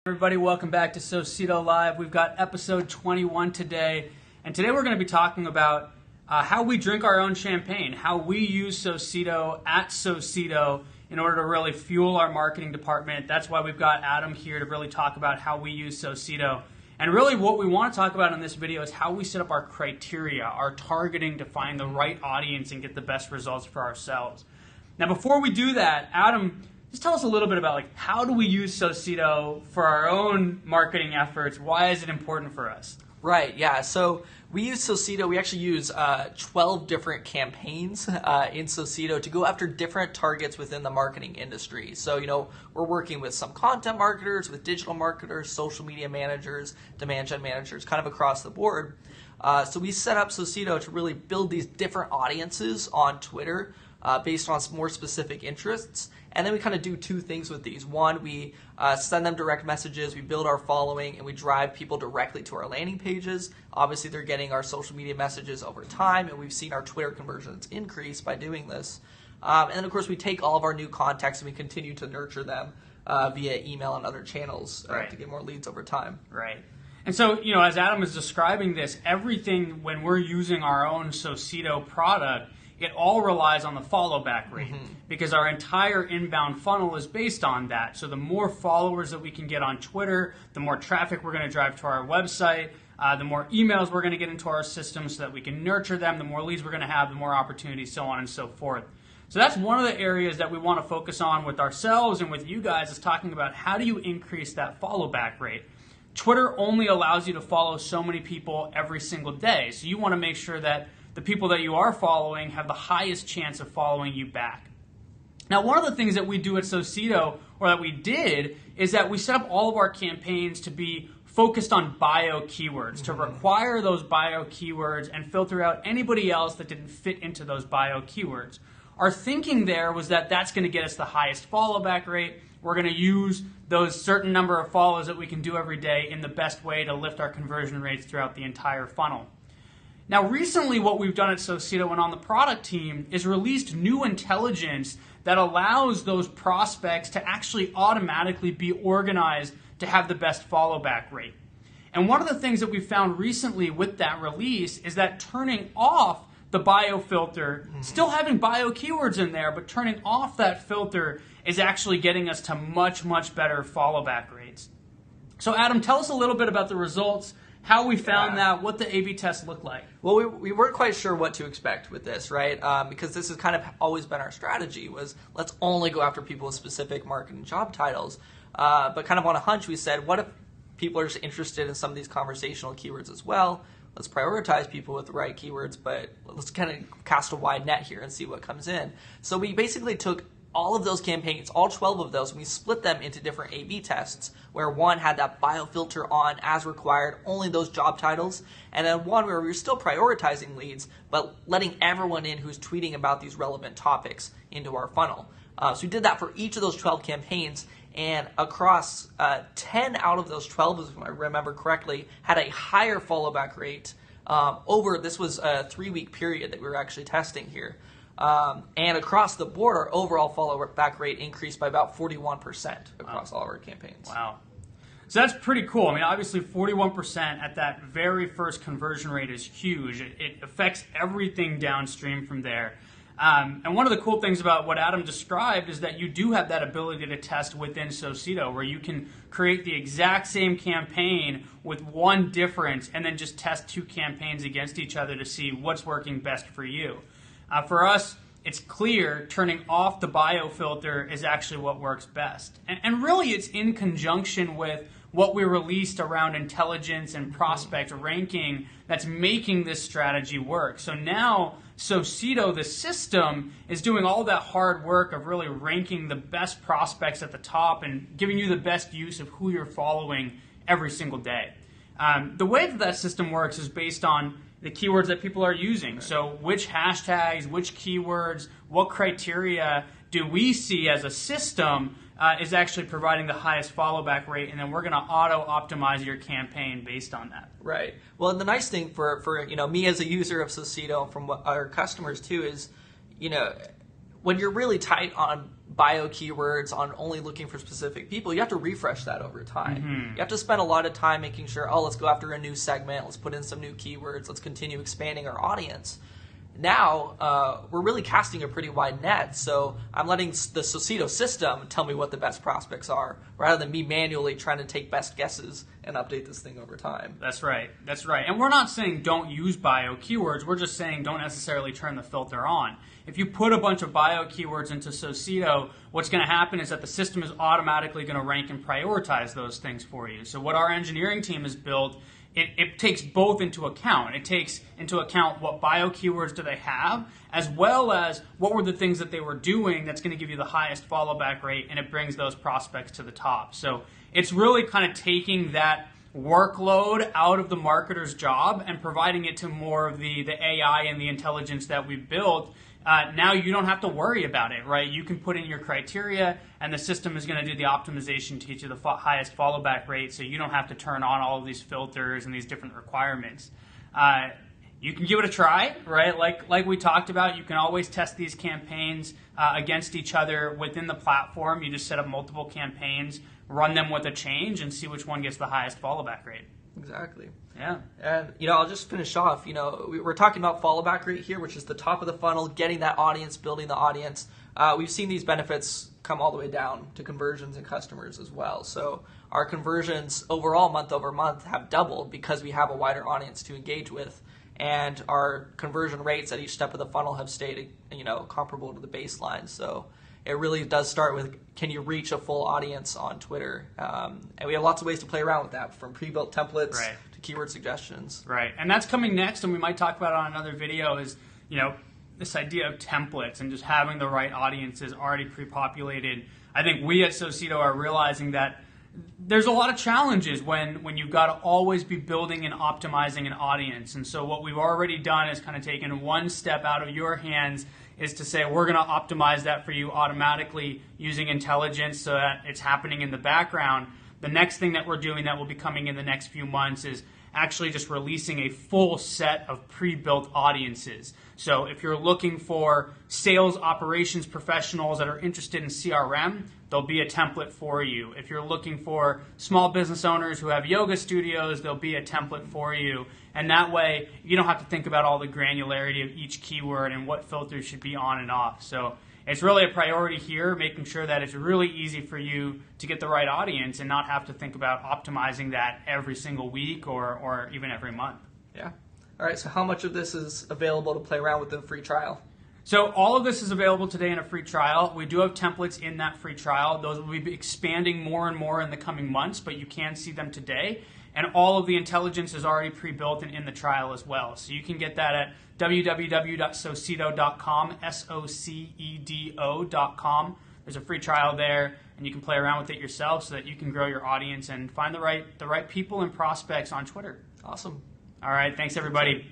Everybody, welcome back to Socedo Live. We've got episode 21 today, and today we're going to be talking about how we drink our own champagne, how we use Socedo at Socedo in order to really fuel our marketing department. That's why we've got Adam here to really talk about how we use Socedo. And really what we want to talk about in this video is how we set up our criteria, our targeting to find the right audience and get the best results for ourselves. Now, before we do that, Adam, just tell us a little bit about how do we use Socedo for our own marketing efforts? Why is it important for us? Right, yeah. So we use Socedo. We actually use 12 different campaigns in Socedo to go after different targets within the marketing industry. So, we're working with some content marketers, with digital marketers, social media managers, demand gen managers, kind of across the board. So we set up Socedo to really build these different audiences on Twitter based on more specific interests. And then we kind of do two things with these. One, we send them direct messages, we build our following, and we drive people directly to our landing pages. Obviously, they're getting our social media messages over time, and we've seen our Twitter conversions increase by doing this. And then, of course, we take all of our new contacts and we continue to nurture them via email and other channels to get more leads over time. Right. And so, as Adam is describing this, everything when we're using our own Socedo product, it all relies on the follow back rate because our entire inbound funnel is based on that. So the more followers that we can get on Twitter, the more traffic we're going to drive to our website, the more emails we're going to get into our system so that we can nurture them, the more leads we're going to have, the more opportunities, so on and so forth. So that's one of the areas that we want to focus on with ourselves and with you guys, is talking about how do you increase that follow back rate. Twitter only allows you to follow so many people every single day. So you want to make sure that the people that you are following have the highest chance of following you back. Now, one of the things that we do at Socedo, or that we did, is that we set up all of our campaigns to be focused on bio keywords, to require those bio keywords and filter out anybody else that didn't fit into those bio keywords. Our thinking there was that that's going to get us the highest follow back rate. We're going to use those certain number of follows that we can do every day in the best way to lift our conversion rates throughout the entire funnel. Now, recently what we've done at Socedo and on the product team is released new intelligence that allows those prospects to actually automatically be organized to have the best follow back rate. And one of the things that we found recently with that release is that turning off the bio filter, still having bio keywords in there, but turning off that filter is actually getting us to much, much better follow back rates. So Adam, tell us a little bit about the results, how we found that, what the A/B test looked like. Well, we weren't quite sure what to expect with this, right? Because this has kind of always been our strategy, was let's only go after people with specific marketing job titles. But kind of on a hunch, we said, what if people are just interested in some of these conversational keywords as well? Let's prioritize people with the right keywords, but let's kind of cast a wide net here and see what comes in. So we basically took all of those campaigns, all 12 of those, and we split them into different A/B tests, where one had that bio filter on as required, only those job titles, and then one where we were still prioritizing leads, but letting everyone in who's tweeting about these relevant topics into our funnel. So we did that for each of those 12 campaigns, and across 10 out of those 12, if I remember correctly, had a higher follow back rate this was a 3-week period that we were actually testing here. And across the board, our overall follow back rate increased by about 41% across all of our campaigns. Wow. So that's pretty cool. I mean, obviously 41% at that very first conversion rate is huge. It affects everything downstream from there. And one of the cool things about what Adam described is that you do have that ability to test within Socedo, where you can create the exact same campaign with one difference and then just test 2 campaigns against each other to see what's working best for you. For us, it's clear turning off the bio filter is actually what works best. And really, it's in conjunction with what we released around intelligence and prospect ranking that's making this strategy work. So now Socedo, the system, is doing all that hard work of really ranking the best prospects at the top and giving you the best use of who you're following every single day. The way that system works is based on the keywords that people are using. So which hashtags, which keywords, what criteria do we see as a system is actually providing the highest follow back rate, and then we're going to auto optimize your campaign based on that. Right. Well, and the nice thing for me as a user of Socedo, from what our customers too, is when you're really tight on bio keywords, on only looking for specific people, you have to refresh that over time. You have to spend a lot of time making sure, oh, let's go after a new segment, let's put in some new keywords, let's continue expanding our audience. Now, we're really casting a pretty wide net, so I'm letting the Socedo system tell me what the best prospects are, rather than me manually trying to take best guesses and update this thing over time. That's right. That's right. And we're not saying don't use bio keywords. We're just saying don't necessarily turn the filter on. If you put a bunch of bio keywords into Socedo, what's going to happen is that the system is automatically going to rank and prioritize those things for you. So what our engineering team has built, it takes both into account. It takes into account what bio keywords do they have, as well as what were the things that they were doing that's going to give you the highest follow back rate, and it brings those prospects to the top. So it's really kind of taking that workload out of the marketer's job and providing it to more of the AI and the intelligence that we've built. Now you don't have to worry about it, right? You can put in your criteria, and the system is going to do the optimization to get you the highest follow back rate, so you don't have to turn on all of these filters and these different requirements. You can give it a try, right? Like we talked about, you can always test these campaigns against each other within the platform. You just set up multiple campaigns, run them with a change, and see which one gets the highest follow back rate. Exactly. Yeah. And, I'll just finish off. We're talking about follow back rate here, which is the top of the funnel, getting that audience, building the audience. We've seen these benefits come all the way down to conversions and customers as well. So our conversions overall month over month have doubled because we have a wider audience to engage with. And our conversion rates at each step of the funnel have stayed, comparable to the baseline. So it really does start with, can you reach a full audience on Twitter? And we have lots of ways to play around with that, from pre-built templates to keyword suggestions. Right, and that's coming next, and we might talk about it on another video, is, this idea of templates and just having the right audiences already pre-populated. I think we at Socedo are realizing that there's a lot of challenges when you've got to always be building and optimizing an audience. And so what we've already done is kind of taken one step out of your hands, is to say we're going to optimize that for you automatically using intelligence so that it's happening in the background. The next thing that we're doing that will be coming in the next few months is actually just releasing a full set of pre-built audiences. So if you're looking for sales operations professionals that are interested in CRM, there'll be a template for you. If you're looking for small business owners who have yoga studios, there'll be a template for you. And that way, you don't have to think about all the granularity of each keyword and what filters should be on and off. So it's really a priority here, making sure that it's really easy for you to get the right audience and not have to think about optimizing that every single week or even every month. Yeah. All right, so how much of this is available to play around with the free trial? So all of this is available today in a free trial. We do have templates in that free trial. Those will be expanding more and more in the coming months, but you can see them today. And all of the intelligence is already pre-built and in the trial as well. So you can get that at www.socedo.com, SOCEDO.com. There's a free trial there, and you can play around with it yourself so that you can grow your audience and find the right people and prospects on Twitter. Awesome. All right, thanks everybody.